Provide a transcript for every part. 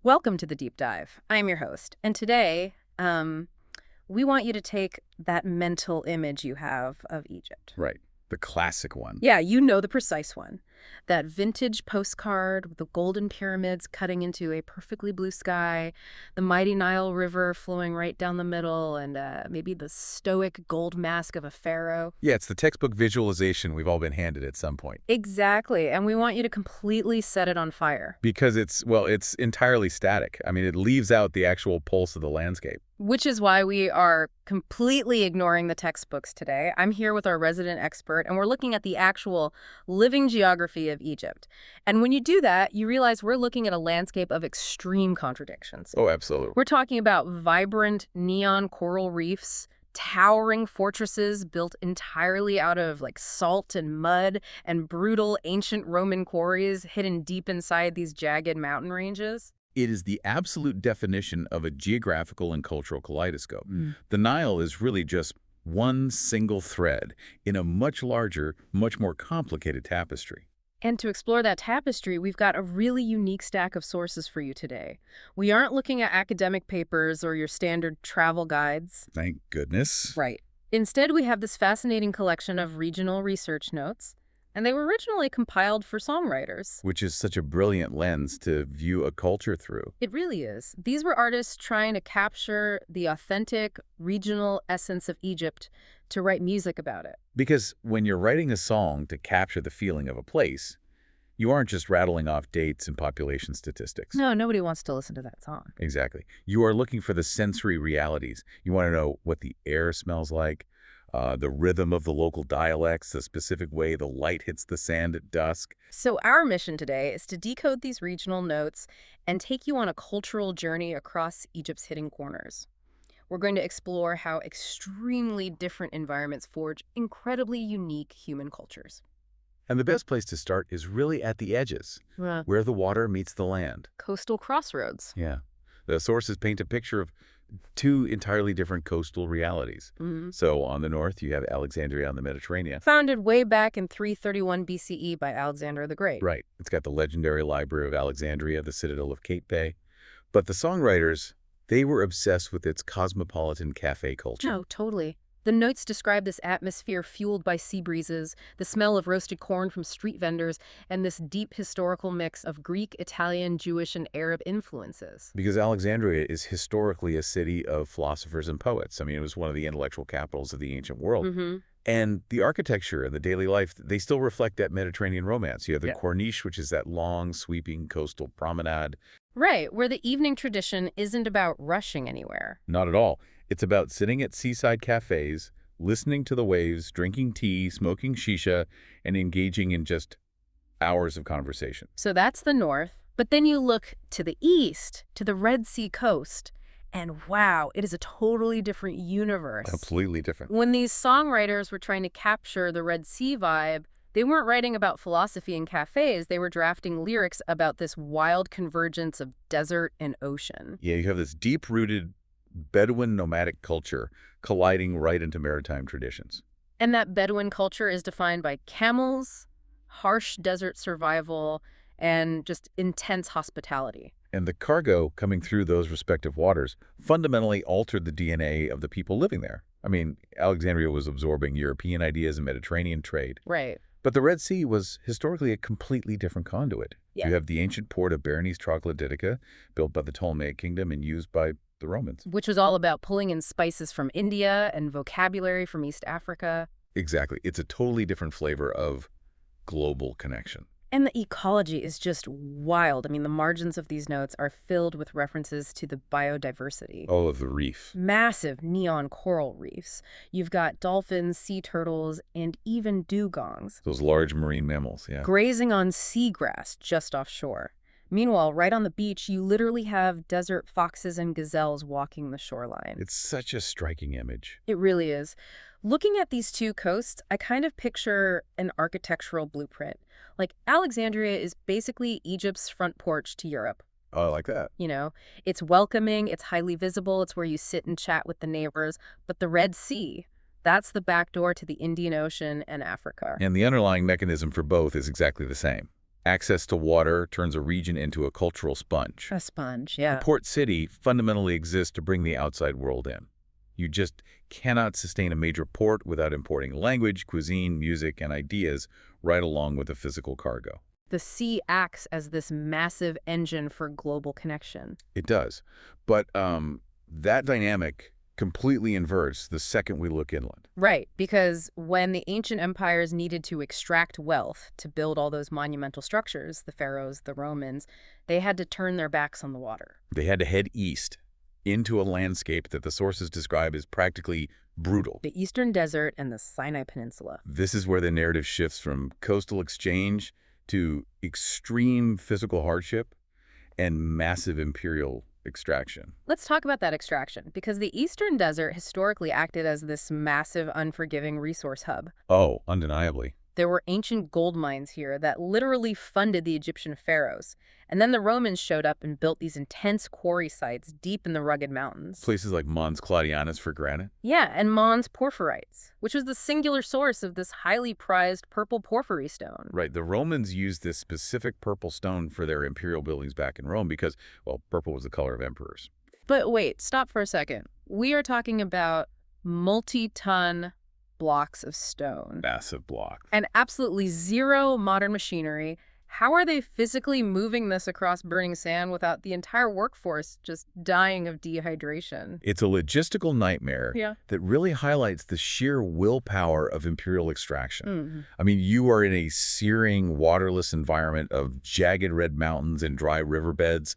Welcome to the Deep Dive. I'm your host, and today we want you to take that mental image you have of Egypt. Right. The classic one. Yeah, you know the precise one. That vintage postcard with the golden pyramids cutting into a perfectly blue sky, the mighty Nile River flowing right down the middle, and maybe the stoic gold mask of a pharaoh. Yeah, it's the textbook visualization we've all been handed at some point. Exactly, and we want you to completely set it on fire. Because it's entirely static. I mean, it leaves out the actual pulse of the landscape. Which is why we are completely ignoring the textbooks today. I'm here with our resident expert, and we're looking at the actual living geography of Egypt. And when you do that, you realize we're looking at a landscape of extreme contradictions. Oh, absolutely. We're talking about vibrant neon coral reefs, towering fortresses built entirely out of salt and mud, and brutal ancient Roman quarries hidden deep inside these jagged mountain ranges. It is the absolute definition of a geographical and cultural kaleidoscope. Mm. The Nile is really just one single thread in a much larger, much more complicated tapestry. And to explore that tapestry, we've got a really unique stack of sources for you today. We aren't looking at academic papers or your standard travel guides. Thank goodness. Right. Instead, we have this fascinating collection of regional research notes, and they were originally compiled for songwriters. Which is such a brilliant lens to view a culture through. It really is. These were artists trying to capture the authentic regional essence of Egypt to write music about it. Because when you're writing a song to capture the feeling of a place, you aren't just rattling off dates and population statistics. No, nobody wants to listen to that song. Exactly. You are looking for the sensory realities. You want to know what the air smells like, the rhythm of the local dialects, the specific way the light hits the sand at dusk. So our mission today is to decode these regional notes and take you on a cultural journey across Egypt's hidden corners. We're going to explore how extremely different environments forge incredibly unique human cultures. And the best place to start is really at the edges, where the water meets the land. Coastal crossroads. Yeah. The sources paint a picture of two entirely different coastal realities. Mm-hmm. So on the north, you have Alexandria on the Mediterranean. Founded way back in 331 BCE by Alexander the Great. Right. It's got the legendary Library of Alexandria, the citadel of Kate. But the songwriters, they were obsessed with its cosmopolitan cafe culture. No, totally. The notes describe this atmosphere fueled by sea breezes, the smell of roasted corn from street vendors, and this deep historical mix of Greek, Italian, Jewish, and Arab influences. Because Alexandria is historically a city of philosophers and poets. I mean, it was one of the intellectual capitals of the ancient world. Mm-hmm. And the architecture and the daily life, they still reflect that Mediterranean romance. You have the Corniche, which is that long, sweeping coastal promenade. Right, where the evening tradition isn't about rushing anywhere. Not at all. It's about sitting at seaside cafes, listening to the waves, drinking tea, smoking shisha, and engaging in just hours of conversation. So that's the north. But then you look to the east, to the Red Sea coast, and wow, it is a totally different universe. Completely different. When these songwriters were trying to capture the Red Sea vibe, they weren't writing about philosophy in cafes. They were drafting lyrics about this wild convergence of desert and ocean. Yeah, you have this deep-rooted Bedouin nomadic culture colliding right into maritime traditions. And that Bedouin culture is defined by camels, harsh desert survival, and just intense hospitality. And the cargo coming through those respective waters fundamentally altered the DNA of the people living there. I mean, Alexandria was absorbing European ideas and Mediterranean trade. Right. But the Red Sea was historically a completely different conduit. Yeah. You have the ancient port of Berenice Troglodytica, built by the Ptolemaic kingdom and used by the Romans. Which was all about pulling in spices from India and vocabulary from East Africa. Exactly. It's a totally different flavor of global connection. And the ecology is just wild. I mean, the margins of these notes are filled with references to the biodiversity. Oh, of the reef. Massive neon coral reefs. You've got dolphins, sea turtles, and even dugongs. Those large marine mammals, yeah. Grazing on seagrass just offshore. Meanwhile, right on the beach, you literally have desert foxes and gazelles walking the shoreline. It's such a striking image. It really is. Looking at these two coasts, I kind of picture an architectural blueprint. Like, Alexandria is basically Egypt's front porch to Europe. Oh, I like that. You know, it's welcoming, it's highly visible, it's where you sit and chat with the neighbors. But the Red Sea, that's the back door to the Indian Ocean and Africa. And the underlying mechanism for both is exactly the same. Access to water turns a region into a cultural sponge. A sponge, A yeah. port city fundamentally exists to bring the outside world in. You just cannot sustain a major port without importing language, cuisine, music, and ideas right along with the physical cargo. The sea acts as this massive engine for global connection. It does. But that dynamic completely inverts the second we look inland. Right, because when the ancient empires needed to extract wealth to build all those monumental structures, the pharaohs, the Romans, they had to turn their backs on the water. They had to head east into a landscape that the sources describe as practically brutal. The Eastern Desert and the Sinai Peninsula. This is where the narrative shifts from coastal exchange to extreme physical hardship and massive imperial extraction. Let's talk about that extraction, because the Eastern Desert historically acted as this massive, unforgiving resource hub. Oh, undeniably. There were ancient gold mines here that literally funded the Egyptian pharaohs. And then the Romans showed up and built these intense quarry sites deep in the rugged mountains. Places like Mons Claudianus for granite. Yeah, and Mons porphyrites, which was the singular source of this highly prized purple porphyry stone. Right, the Romans used this specific purple stone for their imperial buildings back in Rome because, well, purple was the color of emperors. But wait, stop for a second. We are talking about multi-ton blocks of stone. Massive block. And absolutely zero modern machinery. How are they physically moving this across burning sand without the entire workforce just dying of dehydration? It's a logistical nightmare Yeah. that really highlights the sheer willpower of imperial extraction. Mhm. I mean, you are in a searing, waterless environment of jagged red mountains and dry riverbeds.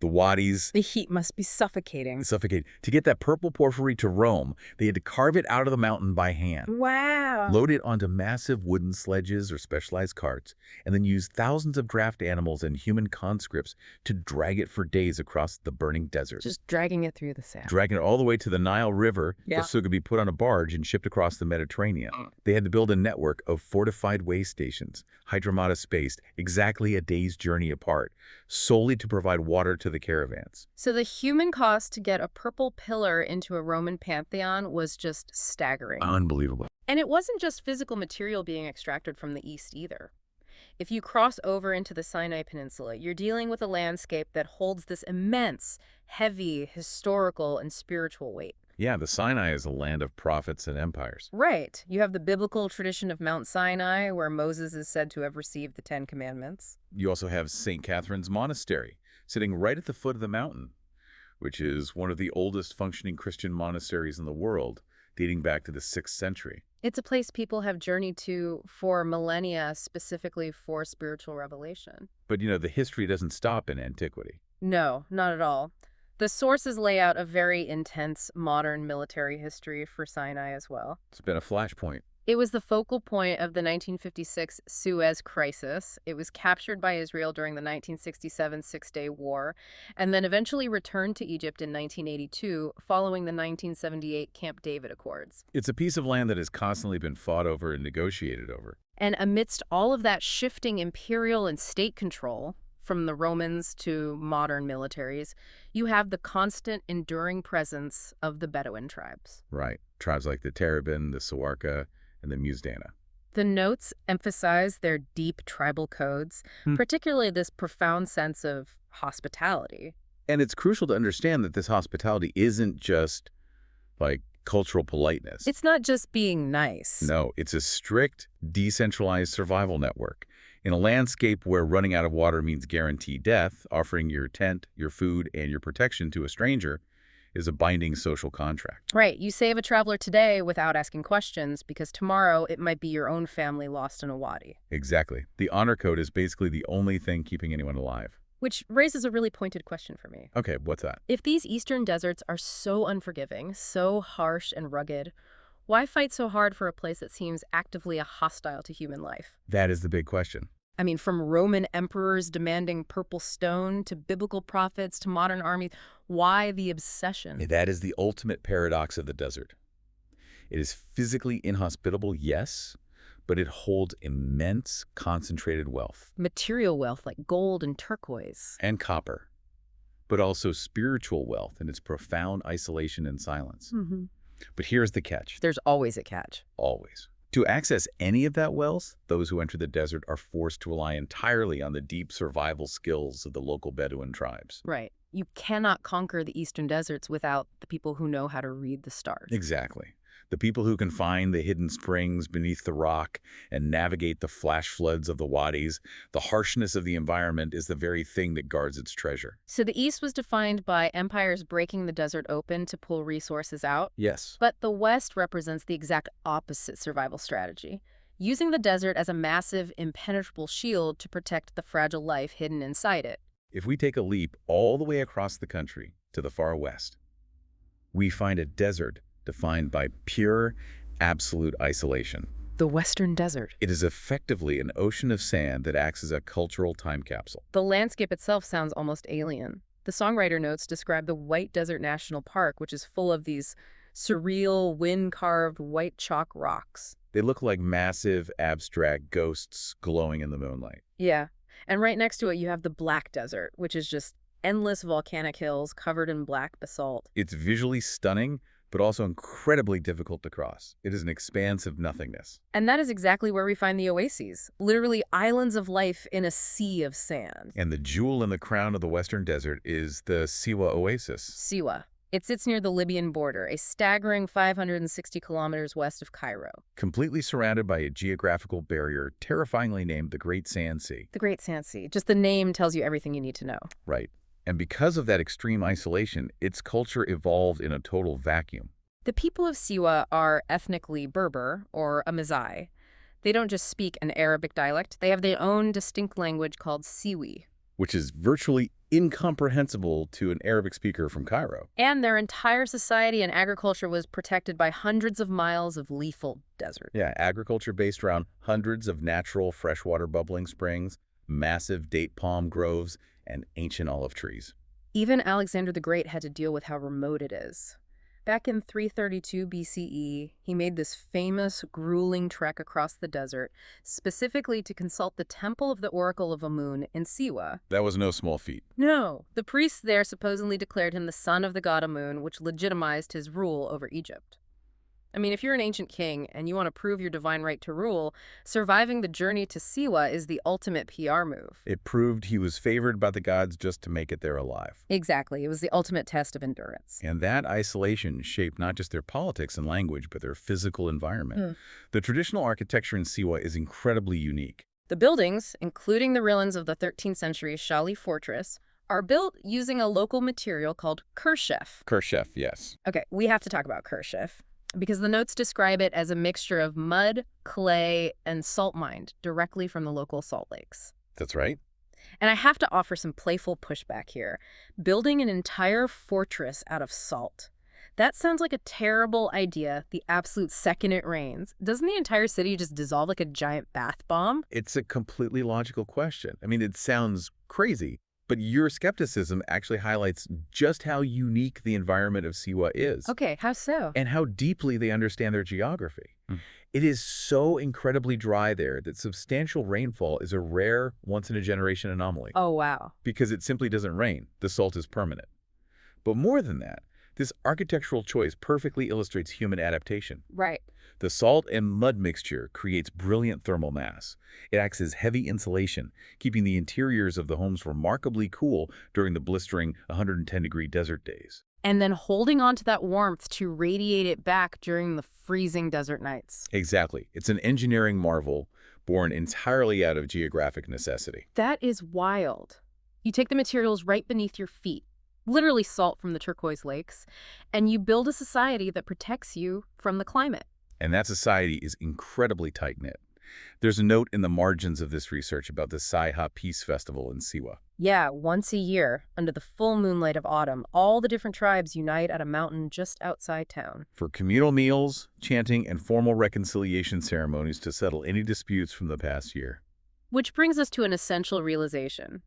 The wadis The heat must be suffocating. suffocate. To get that purple porphyry to Rome, they had to carve it out of the mountain by hand, Wow. load it onto massive wooden sledges or specialized carts, and then use thousands of draft animals and human conscripts to drag it for days across the burning desert. Just dragging it through the sand. Dragging it all the way to the Nile River Yeah. so it could be put on a barge and shipped across the Mediterranean. They had to build a network of fortified way stations, hydromata spaced, exactly a day's journey apart, solely to provide water to the caravans. So the human cost to get a purple pillar into a Roman pantheon was just staggering. Unbelievable. And it wasn't just physical material being extracted from the east either. If you cross over into the Sinai Peninsula, you're dealing with a landscape that holds this immense, heavy, historical, and spiritual weight. Yeah, the Sinai is a land of prophets and empires. Right. You have the biblical tradition of Mount Sinai, where Moses is said to have received the Ten Commandments. You also have St. Catherine's Monastery, sitting right at the foot of the mountain, which is one of the oldest functioning Christian monasteries in the world, dating back to the 6th century. It's a place people have journeyed to for millennia, specifically for spiritual revelation. But, the history doesn't stop in antiquity. No, not at all. The sources lay out a very intense modern military history for Sinai as well. It's been a flashpoint. It was the focal point of the 1956 Suez Crisis. It was captured by Israel during the 1967 Six-Day War, and then eventually returned to Egypt in 1982 following the 1978 Camp David Accords. It's a piece of land that has constantly been fought over and negotiated over. And amidst all of that shifting imperial and state control, from the Romans to modern militaries, you have the constant, enduring presence of the Bedouin tribes. Right. Tribes like the Terabin, the Sawarka, and the Muzdana. The notes emphasize their deep tribal codes, particularly this profound sense of hospitality. And it's crucial to understand that this hospitality isn't just, like, cultural politeness. It's not just being nice. No, it's a strict, decentralized survival network. In a landscape where running out of water means guaranteed death, offering your tent, your food, and your protection to a stranger is a binding social contract. Right. You save a traveler today without asking questions because tomorrow it might be your own family lost in a wadi. Exactly. The honor code is basically the only thing keeping anyone alive. Which raises a really pointed question for me. Okay, what's that? If these eastern deserts are so unforgiving, so harsh and rugged, why fight so hard for a place that seems actively hostile to human life? That is the big question. I mean, from Roman emperors demanding purple stone to biblical prophets to modern armies, why the obsession? That is the ultimate paradox of the desert. It is physically inhospitable, yes, but it holds immense concentrated wealth. Material wealth like gold and turquoise. And copper, but also spiritual wealth in its profound isolation and silence. But here's the catch. There's always a catch. Always. To access any of that wealth, those who enter the desert are forced to rely entirely on the deep survival skills of the local Bedouin tribes. Right. You cannot conquer the eastern deserts without the people who know how to read the stars. Exactly. The people who can find the hidden springs beneath the rock and navigate the flash floods of the wadis, the harshness of the environment is the very thing that guards its treasure. So the east was defined by empires breaking the desert open to pull resources out, Yes. but the west represents the exact opposite survival strategy, using the desert as a massive, impenetrable shield to protect the fragile life hidden inside it. If we take a leap all the way across the country to the far west, we find a desert defined by pure, absolute isolation. The western desert. It is effectively an ocean of sand that acts as a cultural time capsule. The landscape itself sounds almost alien. The songwriter notes describe the White Desert National Park, which is full of these surreal, wind-carved white chalk rocks. They look like massive, abstract ghosts glowing in the moonlight. Yeah. And right next to it, you have the Black Desert, which is just endless volcanic hills covered in black basalt. It's visually stunning, but also incredibly difficult to cross. It is an expanse of nothingness. And that is exactly where we find the oases, literally islands of life in a sea of sand. And the jewel in the crown of the Western Desert is the Siwa Oasis. Siwa. It sits near the Libyan border, a staggering 560 kilometers west of Cairo. Completely surrounded by a geographical barrier terrifyingly named the Great Sand Sea. The Great Sand Sea. Just the name tells you everything you need to know. Right. And because of that extreme isolation, its culture evolved in a total vacuum. The people of Siwa are ethnically Berber, or Amazigh. They don't just speak an Arabic dialect, they have their own distinct language called Siwi. Which is virtually incomprehensible to an Arabic speaker from Cairo. And their entire society and agriculture was protected by hundreds of miles of lethal desert. Yeah, agriculture based around hundreds of natural freshwater bubbling springs, massive date palm groves, and ancient olive trees. Even Alexander the Great had to deal with how remote it is. Back in 332 BCE, he made this famous, grueling trek across the desert, specifically to consult the Temple of the Oracle of Amun in Siwa. That was no small feat. No, the priests there supposedly declared him the son of the god Amun, which legitimized his rule over Egypt. I mean, if you're an ancient king and you want to prove your divine right to rule, surviving the journey to Siwa is the ultimate PR move. It proved he was favored by the gods just to make it there alive. Exactly. It was the ultimate test of endurance. And that isolation shaped not just their politics and language, but their physical environment. The traditional architecture in Siwa is incredibly unique. The buildings, including the ruins of the 13th century Shali fortress, are built using a local material called kershef. Kershef, yes. Okay, we have to talk about kershef, because the notes describe it as a mixture of mud, clay, and salt mined directly from the local salt lakes. That's right. And I have to offer some playful pushback here. Building an entire fortress out of salt. That sounds like a terrible idea the absolute second it rains. Doesn't the entire city just dissolve like a giant bath bomb? It's a completely logical question. I mean, it sounds crazy, but your skepticism actually highlights just how unique the environment of Siwa is. Okay, how so? And how deeply they understand their geography. It is so incredibly dry there that substantial rainfall is a rare, once-in-a-generation anomaly. Oh, wow. Because it simply doesn't rain. The salt is permanent. But more than that, this architectural choice perfectly illustrates human adaptation. Right. The salt and mud mixture creates brilliant thermal mass. It acts as heavy insulation, keeping the interiors of the homes remarkably cool during the blistering 110-degree desert days. And then holding on to that warmth to radiate it back during the freezing desert nights. Exactly. It's an engineering marvel born entirely out of geographic necessity. That is wild. You take the materials right beneath your feet, literally salt from the turquoise lakes, and you build a society that protects you from the climate. And that society is incredibly tight-knit. There's a note in the margins of this research about the Saiha Peace Festival in Siwa. Yeah, once a year, under the full moonlight of autumn, all the different tribes unite at a mountain just outside town. For communal meals, chanting, and formal reconciliation ceremonies to settle any disputes from the past year. Which brings us to an essential realization.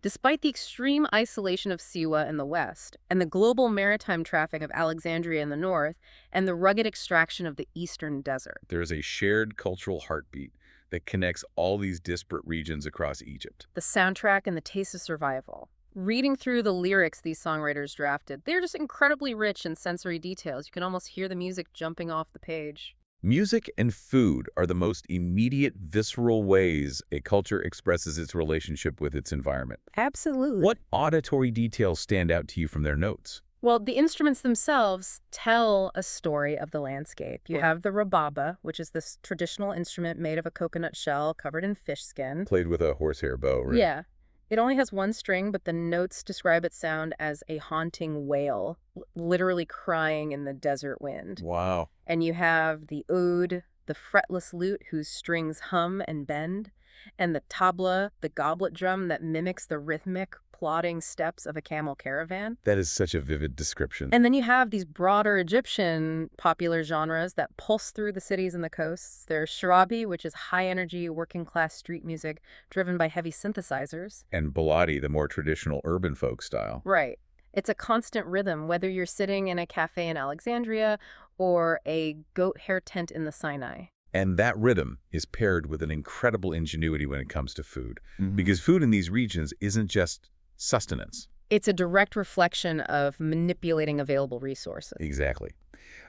Despite the extreme isolation of Siwa in the west, and the global maritime traffic of Alexandria in the north, and the rugged extraction of the eastern desert, There is a shared cultural heartbeat that connects all these disparate regions across Egypt. the soundtrack and the taste of survival. Reading through the lyrics these songwriters drafted, they're just incredibly rich in sensory details. You can almost hear the music jumping off the page. Music and food are the most immediate, visceral ways a culture expresses its relationship with its environment. Absolutely. What auditory details stand out to you from their notes? Well, the instruments themselves tell a story of the landscape. You have the rababa, which is this traditional instrument made of a coconut shell covered in fish skin. Played with a horsehair bow, right? Yeah. It only has one string, but the notes describe its sound as a haunting wail, literally crying in the desert wind. Wow. And you have the oud, the fretless lute whose strings hum and bend, and the tabla, the goblet drum that mimics the rhythmic, plodding steps of a camel caravan. That is such a vivid description. And then you have these broader Egyptian popular genres that pulse through the cities and the coasts. There's shirabi, which is high-energy, working-class street music driven by heavy synthesizers. And baladi, the more traditional urban folk style. Right. It's a constant rhythm, whether you're sitting in a cafe in Alexandria or a goat hair tent in the Sinai. And that rhythm is paired with an incredible ingenuity when it comes to food. Because food in these regions isn't just sustenance. It's a direct reflection of manipulating available resources. Exactly.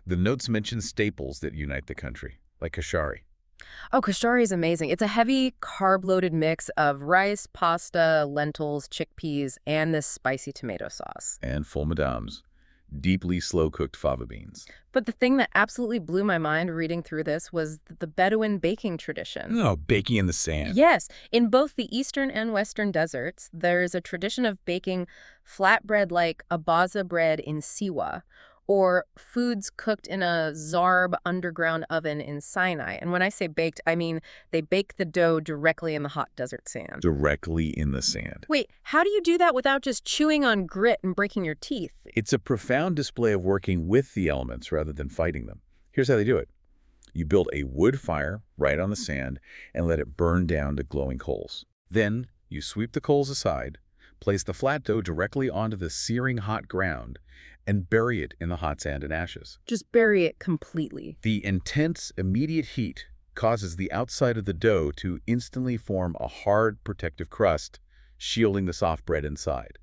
The notes mention staples that unite the country, like kashari Oh, kashari is amazing. It's a heavy, carb-loaded mix of rice, pasta, lentils, chickpeas, and this spicy tomato sauce. and full madams, deeply slow-cooked fava beans. But the thing that absolutely blew my mind reading through this was the Bedouin baking tradition. Oh, baking in the sand. Yes, in both the eastern and western deserts, there's a tradition of baking flatbread like abaza bread in Siwa, or foods cooked in a zarb underground oven in Sinai. And when I say baked, I mean they bake the dough directly in the hot desert sand. Directly in the sand. Wait, how do you do that without just chewing on grit and breaking your teeth? It's a profound display of working with the elements rather than fighting them. Here's how they do it. You build a wood fire right on the sand and let it burn down to glowing coals. Then you sweep the coals aside, place the flat dough directly onto the searing hot ground, and bury it in the hot sand and ashes. Just bury it completely. The intense, immediate heat causes the outside of the dough to instantly form a hard, protective crust, shielding the soft bread inside.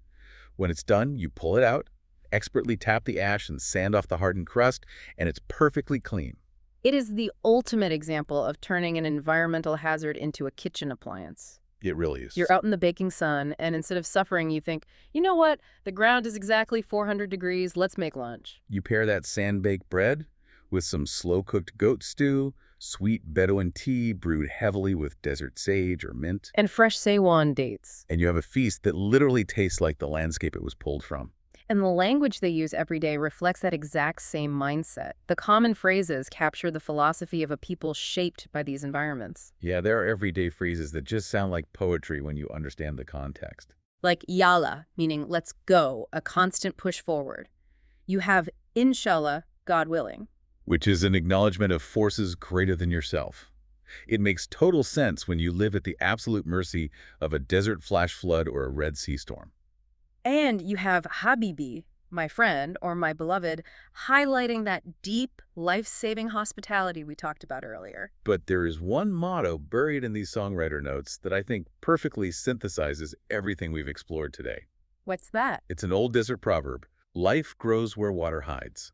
When it's done, you pull it out, expertly tap the ash and sand off the hardened crust, and it's perfectly clean. It is the ultimate example of turning an environmental hazard into a kitchen appliance. It really is. You're out in the baking sun, and instead of suffering, you think, you know what? The ground is exactly 400 degrees. Let's make lunch. You pair that sand-baked bread with some slow-cooked goat stew, sweet Bedouin tea brewed heavily with desert sage or mint, And fresh Ceylon dates. and you have a feast that literally tastes like the landscape it was pulled from. And the language they use every day reflects that exact same mindset. The common phrases capture the philosophy of a people shaped by these environments. Yeah, there are everyday phrases that just sound like poetry when you understand the context. Like yalla, meaning let's go, a constant push forward. You have inshallah, God willing. Which is an acknowledgement of forces greater than yourself. It makes total sense when you live at the absolute mercy of a desert flash flood or a Red Sea storm. And you have Habibi, my friend or my beloved, highlighting that deep, life-saving hospitality we talked about earlier. But there is one motto buried in these songwriter notes that I think perfectly synthesizes everything we've explored today. What's that? It's an old desert proverb, life grows where water hides.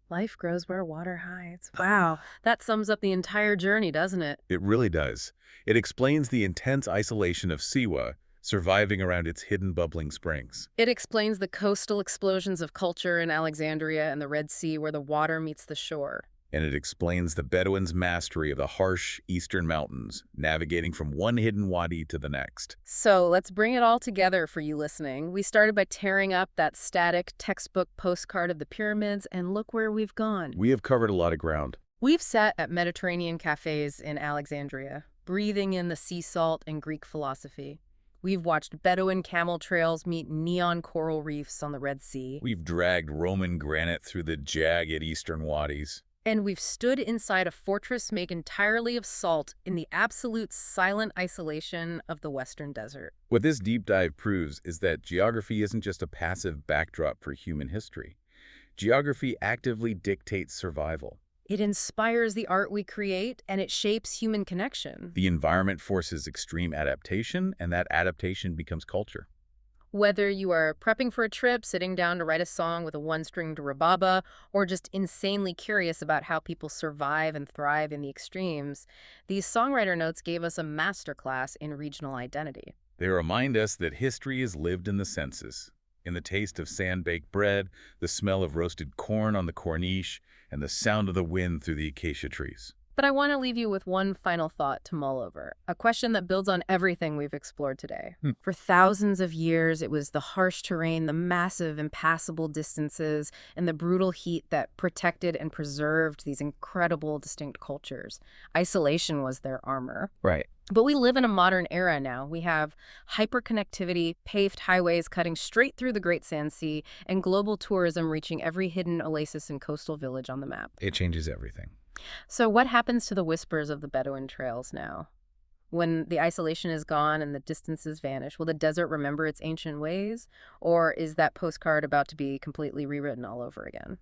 Life grows where water hides. Wow, that sums up the entire journey, doesn't it? It really does. It explains the intense isolation of Siwa, surviving around its hidden bubbling springs. It explains the coastal explosions of culture in Alexandria and the Red Sea where the water meets the shore. And it explains the Bedouins' mastery of the harsh eastern mountains, navigating from one hidden wadi to the next. So let's bring it all together for you listening. We started by tearing up that static textbook postcard of the pyramids, and look where we've gone. We have covered a lot of ground. We've sat at Mediterranean cafes in Alexandria, breathing in the sea salt and Greek philosophy. We've watched Bedouin camel trails meet neon coral reefs on the Red Sea. We've dragged Roman granite through the jagged eastern wadis. And we've stood inside a fortress made entirely of salt in the absolute silent isolation of the Western Desert. What this deep dive proves is that geography isn't just a passive backdrop for human history. Geography actively dictates survival. It inspires the art we create, and it shapes human connection. The environment forces extreme adaptation, and that adaptation becomes culture. Whether you are prepping for a trip, sitting down to write a song with a one-stringed rababa, or just insanely curious about how people survive and thrive in the extremes, these songwriter notes gave us a masterclass in regional identity. They remind us that history is lived in the senses, in the taste of sand-baked bread, the smell of roasted corn on the corniche, and the sound of the wind through the acacia trees. But I want to leave you with one final thought to mull over, a question that builds on everything we've explored today. Hmm. For thousands of years, it was the harsh terrain, the massive, impassable distances, and the brutal heat that protected and preserved these incredible, distinct cultures. Isolation was their armor. Right. But we live in a modern era now. We have hyperconnectivity, paved highways cutting straight through the Great Sand Sea, and global tourism reaching every hidden oasis and coastal village on the map. It changes everything. So what happens to the whispers of the Bedouin trails now? When the isolation is gone and the distances vanish, will the desert remember its ancient ways? Or is that postcard about to be completely rewritten all over again?